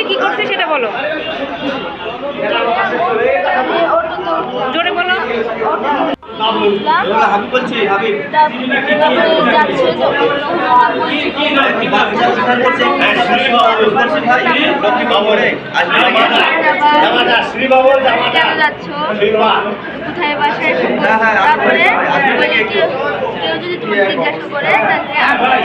কি করছে সেটা বলো, জোরে বলো। হাবিব বলছি, হাবিব কোথায় বাসায় তারপরে কেউ যদি তুমি জিজ্ঞাসা করে আমরা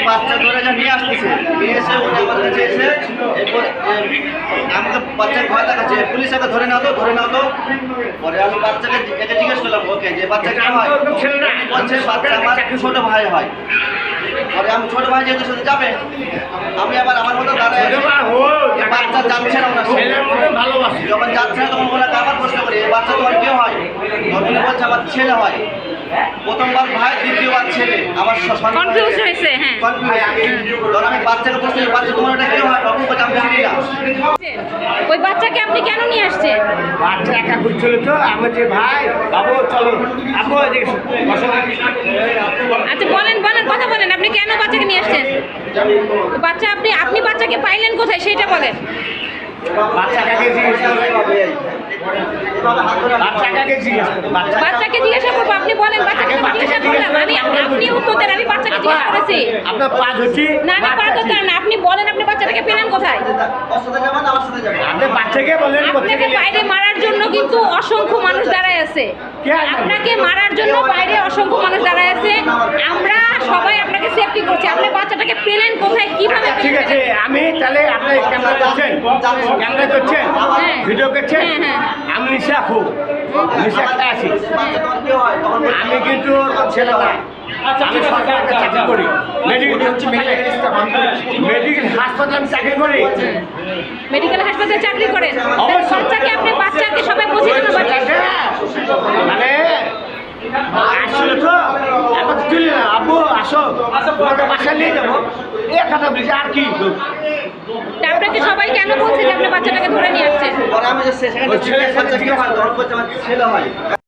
বাচ্চা ধরে নিয়ে আসতেছে, নিয়ে এসে আমাকে বাচ্চার ভয় দেখাচ্ছে, পুলিশ আগে ধরে নাও তো, ধরে নাও তো। পরে আমি বাচ্চাকে এটা জিজ্ঞেস করলাম, ওকে যে বাচ্চা কেন হয়, বলছে বাচ্চা আমার ছোট ভাই হয়। পরে আমি ছোট ভাই যেহেতু সাথে যাবে, আমি আবার আমার মতো দাঁড়ায় বাচ্চা যাচ্ছে না, যখন যাচ্ছে না তখন ওনাকে আবার প্রশ্ন করি বাচ্চা তোমার কেউ হয়, তখন বলছে আমার ছেলে হয়। প্রথমবার ভাই, দ্বিতীয়বার ছেলে, আমার কনফিউজ হয়েছে। হ্যাঁ, ধর আমি বাচ্চাকে প্রশ্ন করি বাচ্চা তোমার ওটা কেউ হয়, তখন বলছে আমি চিনি না। ওই বাচ্চাকে আপনি কেন নিয়ে আসছেন? বাচ্চা একা ঘুরছিল তো, আমার যে ভাই বাবু চলো আপু আচ্ছা বলেন বলেন, কথা বলেন, আপনি কেন বাচ্চাকে নিয়ে আসছেন? বাচ্চা আপনি বাচ্চাকে পাইলেন কোথায় সেটা বলেন। বাচ্চাকে জিজ্ঞেস বাচ্চাকে জিজ্ঞাসা করবো, আপনি বলেন। বাচ্চাকে জিজ্ঞাসা করলাম আমি, আপনি উত্তর দেন। আমি বাচ্চাকে জিজ্ঞাসা করেছি। আপনার পা ধরছি না, আমি পা ধরতে না, আপনি বলেন আপনি বাচ্চাটাকে পেলেন কোথায়? আপনি বাচ্চাকে বলেন আপনাকে বাইরে মারার জন্য কিন্তু অসংখ্য মানুষ দাঁড়ায় আছে। আপনাকে মারার জন্য বাইরে অসংখ্য মানুষ দাঁড়ায় আছে। আমরা সবাই আপনাকে সেফটি করছি। আপনি বাচ্চাটাকে পেলেন কোথায়, কিভাবে? ঠিক আছে, আমি তাহলে আপনি ক্যামেরা করছেন, ক্যামেরা করছেন, ভিডিও করছেন। আমি নিশা খুব নিশা আছি, আমি কিন্তু ওরকম ছেলে না। আমি সরকারের চাকরি করি, মেডিকেল হাসপাতালে আমি চাকরি করি। মেডিকেল হাসপাতালে চাকরি করেন? বাচ্চাকে সবাই বুঝে দেন। মানে আসলে তো এখন তুলি না, আব্বু আসো তোমাকে বাসায় নিয়ে যাবো, এক কথা বলছি আর কি। আপনাকে সবাই কেন বলছে যে আপনি বাচ্চাটাকে ধরে নিয়ে আসছেন? আমি ছেলে হয়, তখন বলছে আমার ছেলে হয়।